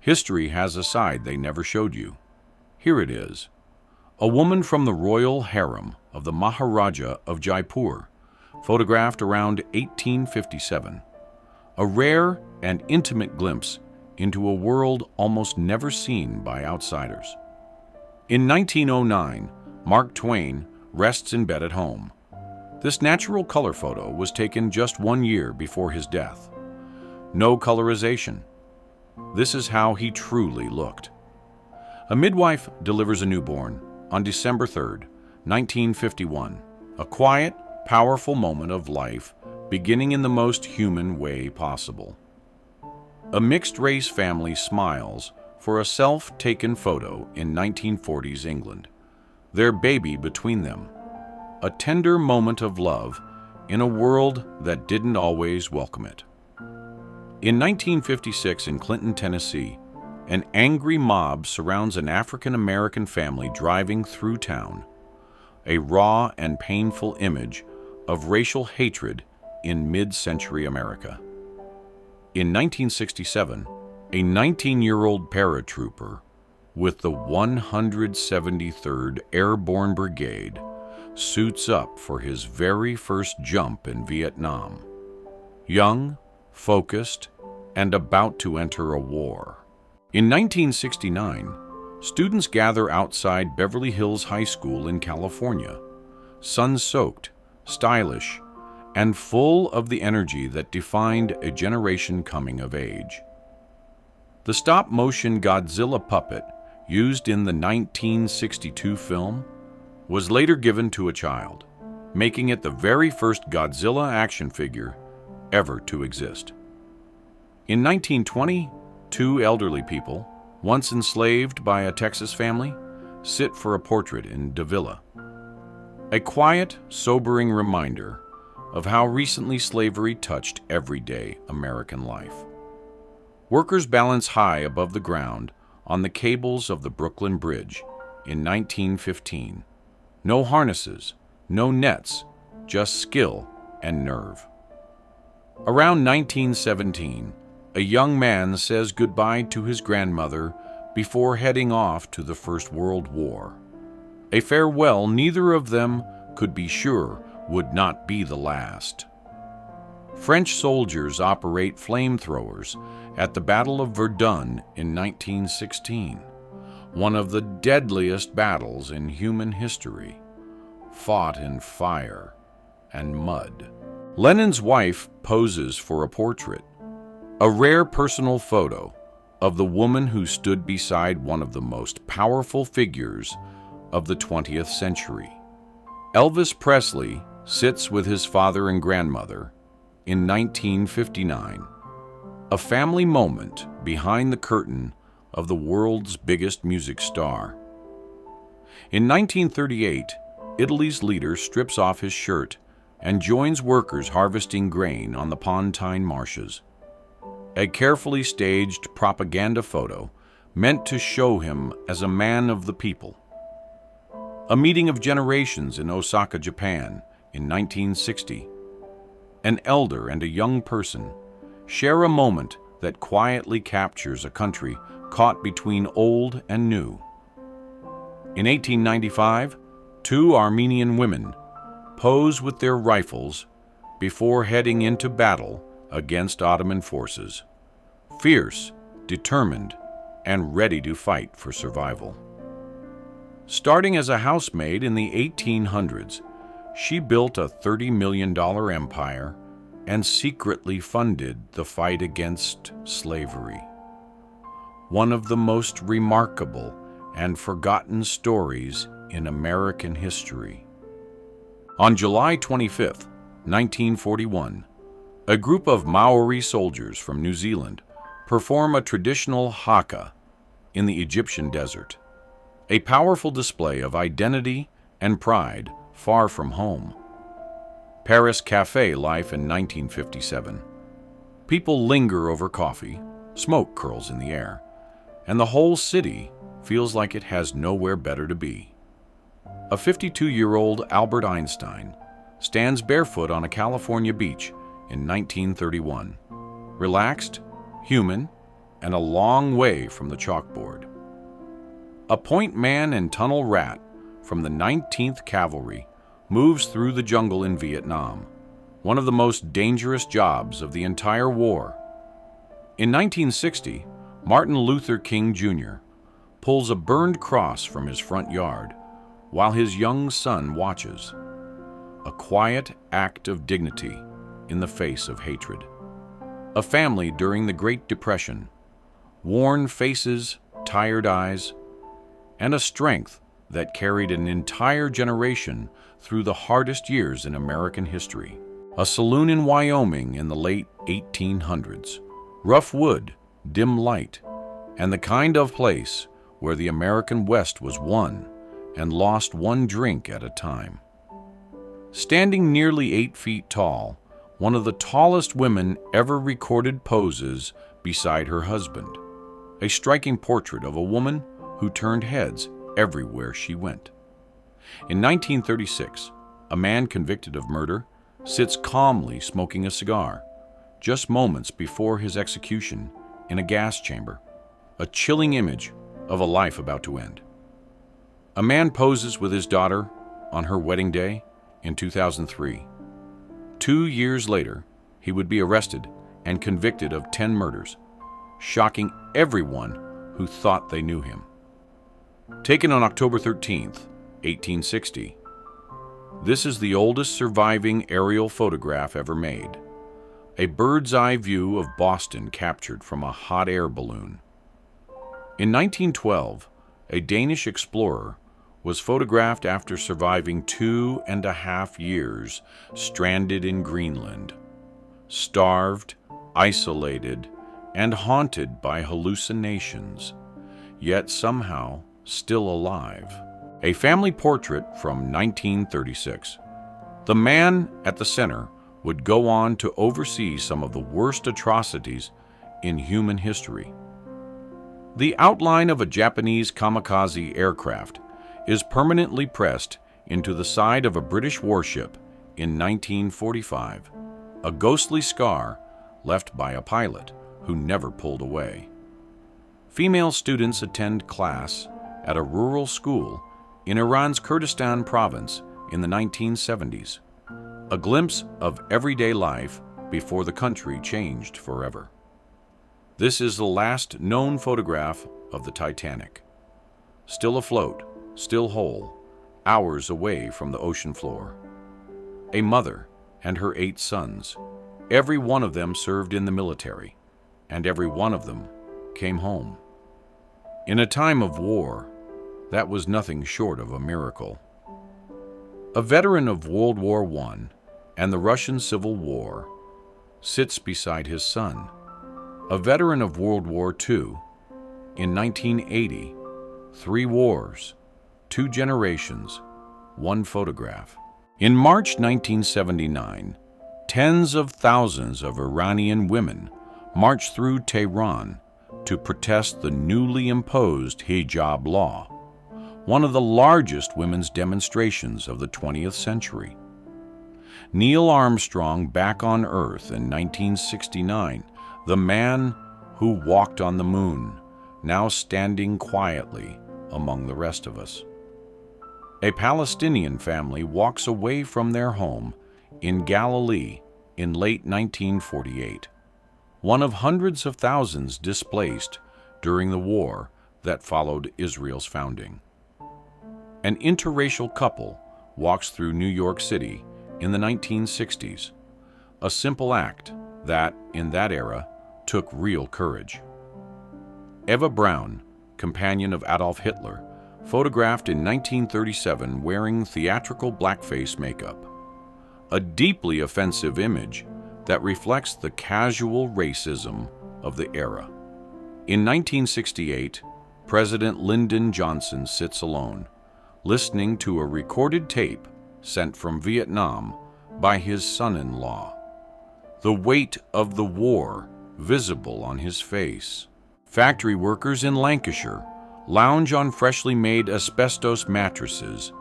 History has a side they never showed you. Here it is. A woman from the royal harem of the Maharaja of Jaipur, photographed around 1857. A rare and intimate glimpse into a world almost never seen by outsiders. In 1909, Mark Twain rests in bed at home. This natural color photo was taken just 1 year before his death. No colorization. This is how he truly looked. A midwife delivers a newborn on December 3rd, 1951. A quiet, powerful moment of life beginning in the most human way possible. A mixed-race family smiles for a self-taken photo in 1940s England, their baby between them. A tender moment of love in a world that didn't always welcome it. In 1956 in Clinton, Tennessee, an angry mob surrounds an African-American family driving through town, a raw and painful image of racial hatred in mid-century America. In 1967, a 19-year-old paratrooper with the 173rd Airborne Brigade suits up for his very first jump in Vietnam. Young, focused, and about to enter a war. In 1969, students gather outside Beverly Hills High School in California, sun-soaked, stylish, and full of the energy that defined a generation coming of age. The stop-motion Godzilla puppet used in the 1962 film was later given to a child, making it the very first Godzilla action figure ever to exist. In 1920, 2 elderly people, once enslaved by a Texas family, sit for a portrait in Davila. A quiet, sobering reminder of how recently slavery touched everyday American life. Workers balance high above the ground on the cables of the Brooklyn Bridge in 1915. No harnesses, no nets, just skill and nerve. Around 1917, a young man says goodbye to his grandmother before heading off to the First World War. A farewell neither of them could be sure would not be the last. French soldiers operate flamethrowers at the Battle of Verdun in 1916, one of the deadliest battles in human history, fought in fire and mud. Lenin's wife poses for a portrait, a rare personal photo of the woman who stood beside one of the most powerful figures of the 20th century. Elvis Presley sits with his father and grandmother in 1959, a family moment behind the curtain of the world's biggest music star. In 1938, Italy's leader strips off his shirt and joins workers harvesting grain on the Pontine marshes. A carefully staged propaganda photo meant to show him as a man of the people. A meeting of generations in Osaka, Japan in 1960. An elder and a young person share a moment that quietly captures a country caught between old and new. In 1895, 2 Armenian women pose with their rifles before heading into battle against Ottoman forces, fierce, determined, and ready to fight for survival. Starting as a housemaid in the 1800s, she built a $30 million empire and secretly funded the fight against slavery. One of the most remarkable and forgotten stories in American history. On July 25, 1941, a group of Maori soldiers from New Zealand perform a traditional haka in the Egyptian desert, a powerful display of identity and pride far from home. Paris cafe life in 1957. People linger over coffee, smoke curls in the air, and the whole city feels like it has nowhere better to be. A 52-year-old Albert Einstein stands barefoot on a California beach in 1931, relaxed, human, and a long way from the chalkboard. A point man and tunnel rat from the 19th Cavalry moves through the jungle in Vietnam, one of the most dangerous jobs of the entire war. In 1960, Martin Luther King Jr. pulls a burned cross from his front yard while his young son watches. A quiet act of dignity in the face of hatred. A family during the Great Depression, worn faces, tired eyes, and a strength that carried an entire generation through the hardest years in American history. A saloon in Wyoming in the late 1800s. Rough wood, dim light, and the kind of place where the American West was won and lost one drink at a time. Standing nearly 8 feet tall, one of the tallest women ever recorded poses beside her husband. A striking portrait of a woman who turned heads everywhere she went. In 1936, a man convicted of murder sits calmly smoking a cigar, just moments before his execution in a gas chamber, a chilling image of a life about to end. A man poses with his daughter on her wedding day in 2003. 2 years later, he would be arrested and convicted of 10 murders, shocking everyone who thought they knew him. Taken on October 13th, 1860, this is the oldest surviving aerial photograph ever made. A bird's eye view of Boston captured from a hot air balloon. In 1912, a Danish explorer was photographed after surviving 2.5 years stranded in Greenland, starved, isolated, and haunted by hallucinations, yet somehow still alive. A family portrait from 1936. The man at the center would go on to oversee some of the worst atrocities in human history. The outline of a Japanese kamikaze aircraft is permanently pressed into the side of a British warship in 1945, a ghostly scar left by a pilot who never pulled away. Female students attend class at a rural school in Iran's Kurdistan province in the 1970s, a glimpse of everyday life before the country changed forever. This is the last known photograph of the Titanic. Still afloat, still whole, hours away from the ocean floor. A mother and her 8 sons, every one of them served in the military, and every one of them came home. In a time of war, that was nothing short of a miracle. A veteran of World War I and the Russian Civil War sits beside his son. A veteran of World War II, in 1980, 3 wars, 2 generations, 1 photograph. In March 1979, tens of thousands of Iranian women marched through Tehran to protest the newly imposed hijab law, one of the largest women's demonstrations of the 20th century. Neil Armstrong back on Earth in 1969, the man who walked on the moon, now standing quietly among the rest of us. A Palestinian family walks away from their home in Galilee in late 1948, one of hundreds of thousands displaced during the war that followed Israel's founding. An interracial couple walks through New York City in the 1960s, a simple act that, in that era, took real courage. Eva Braun, companion of Adolf Hitler, photographed in 1937 wearing theatrical blackface makeup, a deeply offensive image that reflects the casual racism of the era. In 1968, President Lyndon Johnson sits alone, listening to a recorded tape sent from Vietnam by his son-in-law. The weight of the war visible on his face. Factory workers in Lancashire lounge on freshly made asbestos mattresses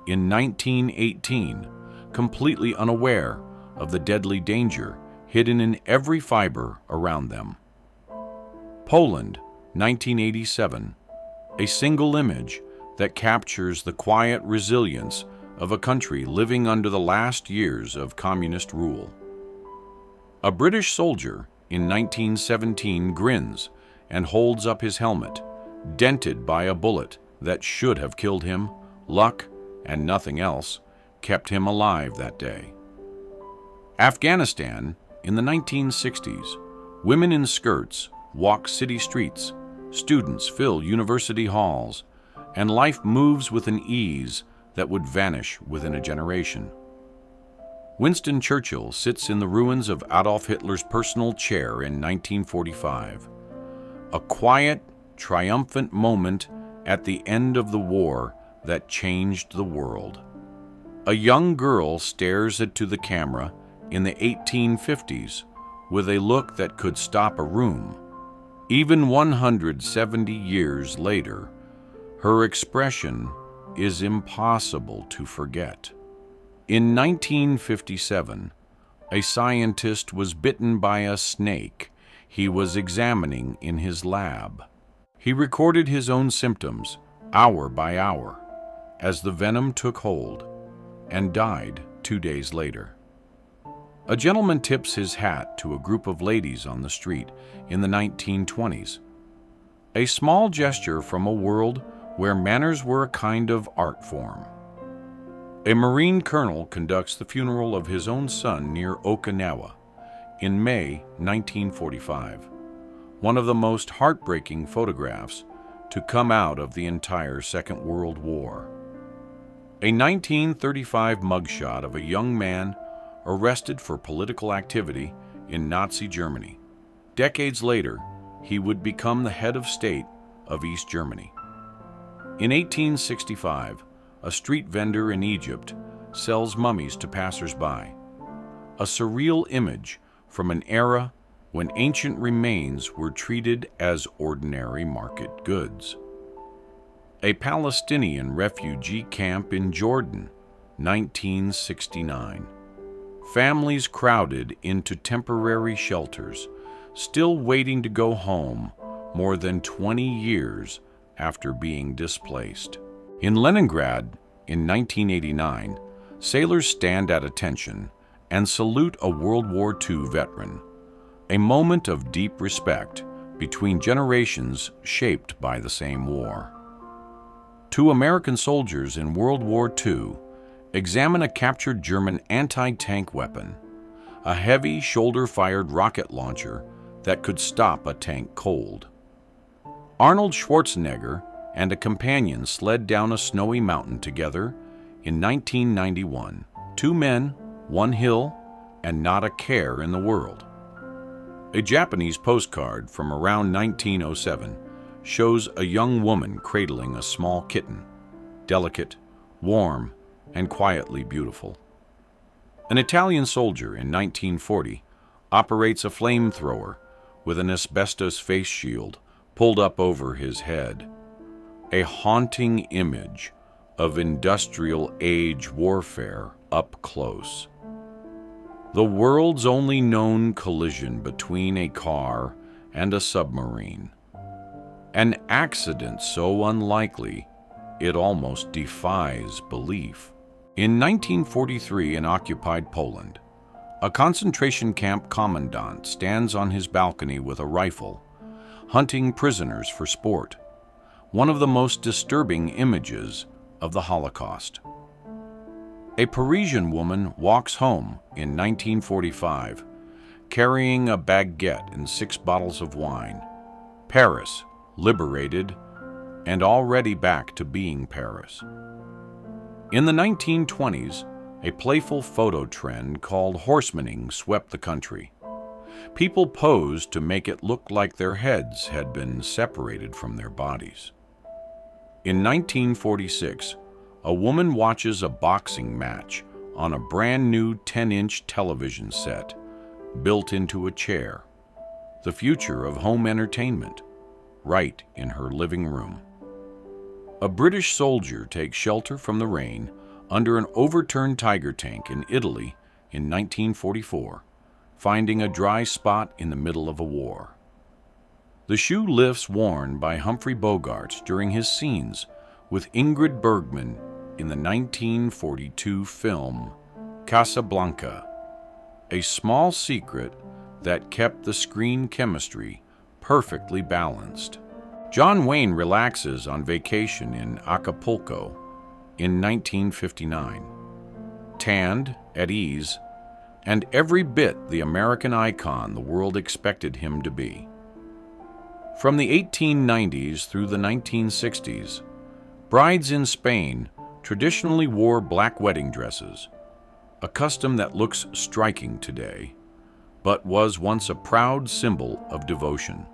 in 1918, completely unaware of the deadly danger hidden in every fiber around them. Poland, 1987. A single image that captures the quiet resilience of a country living under the last years of communist rule. A British soldier in 1917 grins and holds up his helmet, dented by a bullet that should have killed him. Luck, and nothing else, kept him alive that day. Afghanistan, in the 1960s, women in skirts walk city streets, students fill university halls, and life moves with an ease that would vanish within a generation. Winston Churchill sits in the ruins of Adolf Hitler's personal chair in 1945. A quiet, triumphant moment at the end of the war that changed the world. A young girl stares into the camera in the 1850s with a look that could stop a room. Even 170 years later, her expression is impossible to forget. In 1957, a scientist was bitten by a snake he was examining in his lab. He recorded his own symptoms, hour by hour, as the venom took hold, and died 2 days later. A gentleman tips his hat to a group of ladies on the street in the 1920s. A small gesture from a world where manners were a kind of art form. A Marine colonel conducts the funeral of his own son near Okinawa in May 1945, one of the most heartbreaking photographs to come out of the entire Second World War. A 1935 mugshot of a young man arrested for political activity in Nazi Germany. Decades later, he would become the head of state of East Germany. In 1865, a street vendor in Egypt sells mummies to passers-by, a surreal image from an era when ancient remains were treated as ordinary market goods. A Palestinian refugee camp in Jordan, 1969. Families crowded into temporary shelters, still waiting to go home more than 20 years after being displaced. In Leningrad, in 1989, sailors stand at attention and salute a World War II veteran, a moment of deep respect between generations shaped by the same war. Two American soldiers in World War II examine a captured German anti-tank weapon, a heavy shoulder-fired rocket launcher that could stop a tank cold. Arnold Schwarzenegger and a companion sled down a snowy mountain together in 1991. 2 men, 1 hill, and not a care in the world. A Japanese postcard from around 1907 shows a young woman cradling a small kitten, delicate, warm, and quietly beautiful. An Italian soldier in 1940 operates a flamethrower with an asbestos face shield pulled up over his head, a haunting image of industrial age warfare up close. The world's only known collision between a car and a submarine. An accident so unlikely it almost defies belief. In 1943 in occupied Poland, a concentration camp commandant stands on his balcony with a rifle, hunting prisoners for sport, one of the most disturbing images of the Holocaust. A Parisian woman walks home in 1945, carrying a baguette and 6 bottles of wine. Paris, liberated, and already back to being Paris. In the 1920s, a playful photo trend called horsemaning swept the country. People posed to make it look like their heads had been separated from their bodies. In 1946, a woman watches a boxing match on a brand new 10-inch television set built into a chair, the future of home entertainment, right in her living room. A British soldier takes shelter from the rain under an overturned Tiger tank in Italy in 1944, finding a dry spot in the middle of a war. The shoe lifts worn by Humphrey Bogart during his scenes with Ingrid Bergman in the 1942 film Casablanca, a small secret that kept the screen chemistry perfectly balanced. John Wayne relaxes on vacation in Acapulco in 1959, tanned, at ease, and every bit the American icon the world expected him to be. From the 1890s through the 1960s, brides in Spain traditionally wore black wedding dresses, a custom that looks striking today, but was once a proud symbol of devotion.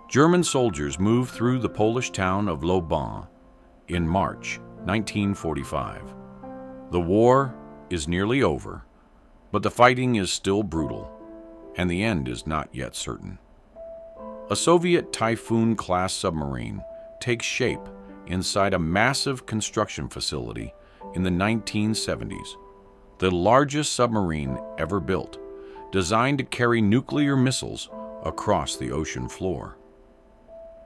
German soldiers moved through the Polish town of Lublin in March 1945. The war is nearly over, but the fighting is still brutal, and the end is not yet certain. A Soviet Typhoon-class submarine takes shape inside a massive construction facility in the 1970s, the largest submarine ever built, designed to carry nuclear missiles across the ocean floor.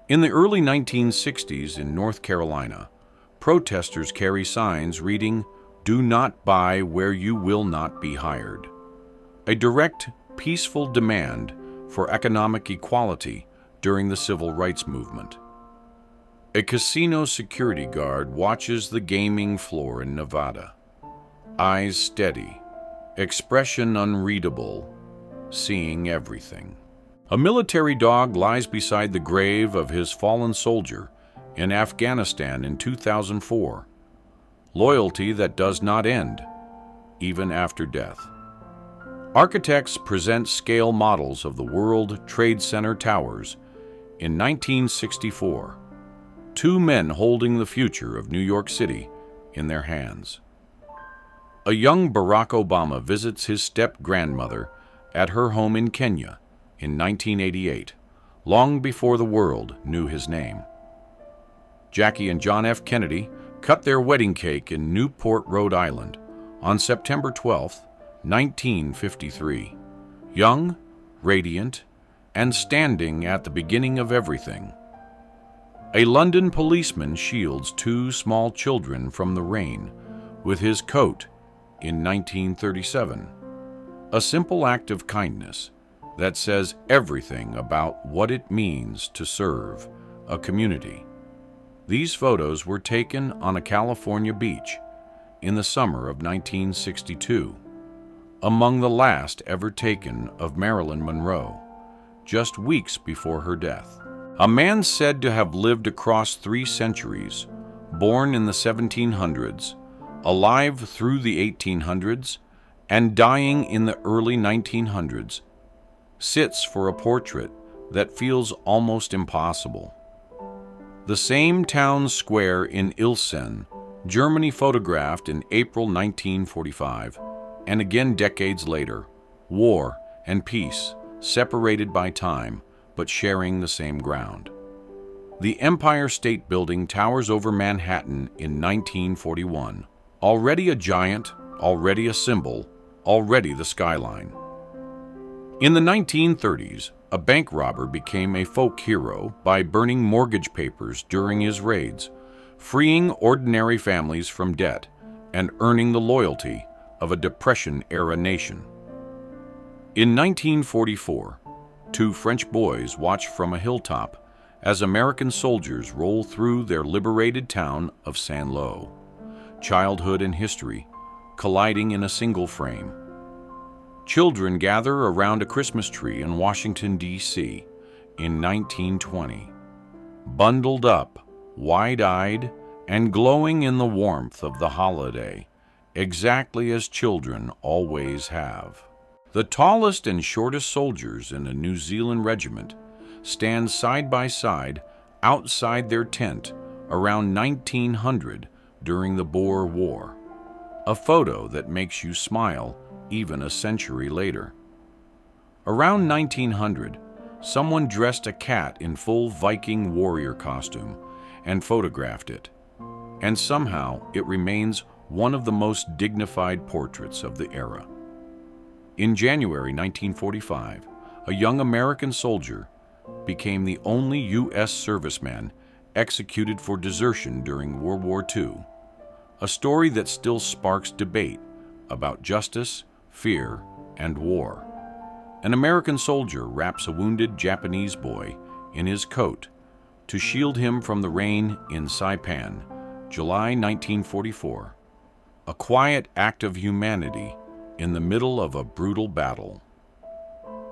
In the early 1960s in North Carolina, protesters carry signs reading, "Do not buy where you will not be hired," a direct, peaceful demand for economic equality during the civil rights movement. A casino security guard watches the gaming floor in Nevada, eyes steady, expression unreadable, seeing everything. A military dog lies beside the grave of his fallen soldier in Afghanistan in 2004, loyalty that does not end, even after death. Architects present scale models of the World Trade Center towers in 1964, two men holding the future of New York City in their hands. A young Barack Obama visits his step-grandmother at her home in Kenya in 1988, long before the world knew his name. Jackie and John F. Kennedy cut their wedding cake in Newport, Rhode Island on September 12, 1953, young, radiant, and standing at the beginning of everything. A London policeman shields two small children from the rain with his coat in 1937, a simple act of kindness that says everything about what it means to serve a community. These photos were taken on a California beach in the summer of 1962, among the last ever taken of Marilyn Monroe, just weeks before her death. A man said to have lived across 3 centuries, born in the 1700s, alive through the 1800s, and dying in the early 1900s, sits for a portrait that feels almost impossible. The same town square in Ilsen, Germany photographed in April 1945, and again decades later, war and peace, separated by time, but sharing the same ground. The Empire State Building towers over Manhattan in 1941, already a giant, already a symbol, already the skyline. In the 1930s, a bank robber became a folk hero by burning mortgage papers during his raids, freeing ordinary families from debt and earning the loyalty of a Depression-era nation. In 1944, 2 French boys watch from a hilltop as American soldiers roll through their liberated town of Saint-Lô, childhood and history colliding in a single frame. Children gather around a Christmas tree in Washington, D.C. in 1920, bundled up, wide-eyed, and glowing in the warmth of the holiday, exactly as children always have. The tallest and shortest soldiers in a New Zealand regiment stand side by side outside their tent around 1900 during the Boer War, a photo that makes you smile even a century later. Around 1900, someone dressed a cat in full Viking warrior costume and photographed it, and somehow it remains one of the most dignified portraits of the era. In January 1945, a young American soldier became the only U.S. serviceman executed for desertion during World War II, a story that still sparks debate about justice, fear, and war. An American soldier wraps a wounded Japanese boy in his coat to shield him from the rain in Saipan, July 1944, a quiet act of humanity in the middle of a brutal battle.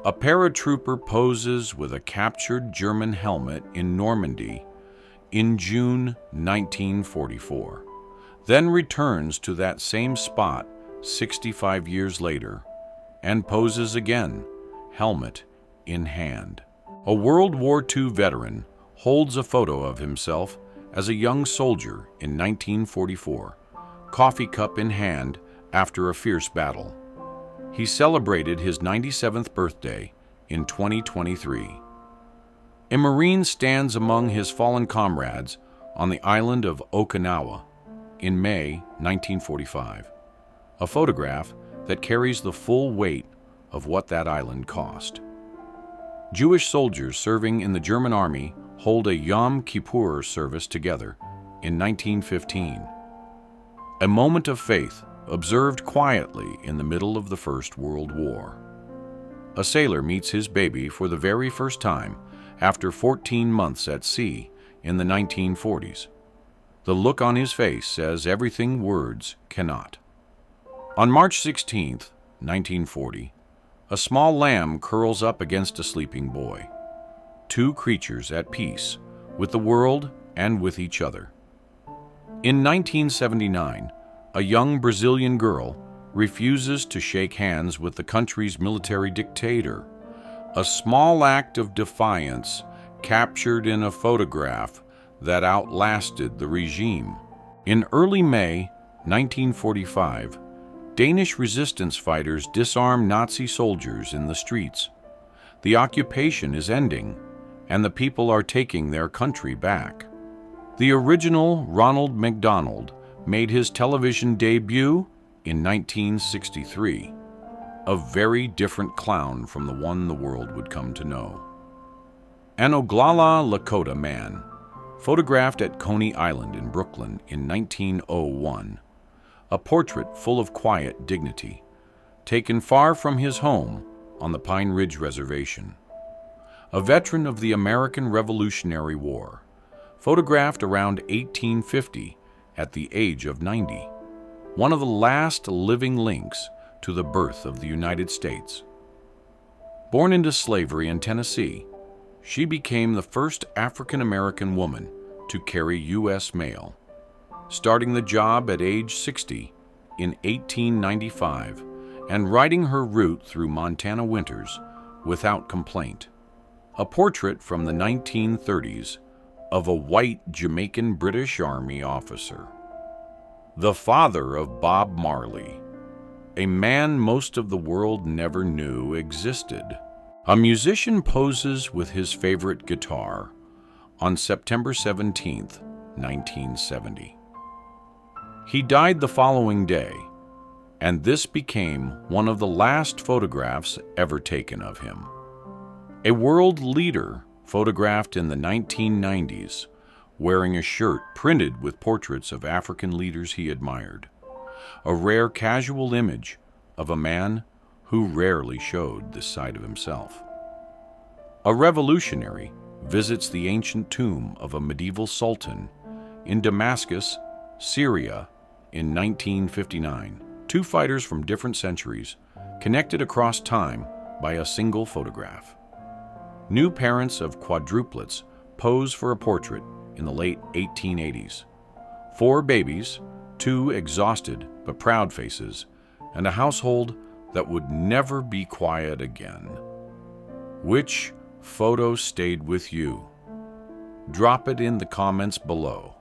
A paratrooper poses with a captured German helmet in Normandy in June 1944, then returns to that same spot 65 years later and poses again, helmet in hand. A World War II veteran holds a photo of himself as a young soldier in 1944, coffee cup in hand after a fierce battle. He celebrated his 97th birthday in 2023. A Marine stands among his fallen comrades on the island of Okinawa in May 1945, a photograph that carries the full weight of what that island cost. Jewish soldiers serving in the German army hold a Yom Kippur service together in 1915. A moment of faith observed quietly in the middle of the First World War. A sailor meets his baby for the very first time after 14 months at sea in the 1940s. The look on his face says everything words cannot. On March 16, 1940, a small lamb curls up against a sleeping boy. Two creatures at peace with the world and with each other. In 1979, a young Brazilian girl refuses to shake hands with the country's military dictator, a small act of defiance captured in a photograph that outlasted the regime. In early May 1945, Danish resistance fighters disarm Nazi soldiers in the streets. The occupation is ending, and the people are taking their country back. The original Ronald McDonald made his television debut in 1963, a very different clown from the one the world would come to know. An Oglala Lakota man, photographed at Coney Island in Brooklyn in 1901, a portrait full of quiet dignity, taken far from his home on the Pine Ridge Reservation. A veteran of the American Revolutionary War, photographed around 1850 at the age of 90, one of the last living links to the birth of the United States. Born into slavery in Tennessee, she became the first African-American woman to carry U.S. mail, starting the job at age 60 in 1895 and riding her route through Montana winters without complaint. A portrait from the 1930s of a white Jamaican British Army officer. The father of Bob Marley, a man most of the world never knew existed. A musician poses with his favorite guitar on September 17, 1970. He died the following day, and this became one of the last photographs ever taken of him. A world leader photographed in the 1990s, wearing a shirt printed with portraits of African leaders he admired, a rare casual image of a man who rarely showed this side of himself. A revolutionary visits the ancient tomb of a medieval sultan in Damascus, Syria, in 1959. Two fighters from different centuries, connected across time by a single photograph. New parents of quadruplets pose for a portrait in the late 1880s. 4 babies, 2 exhausted but proud faces, and a household that would never be quiet again. Which photo stayed with you? Drop it in the comments below.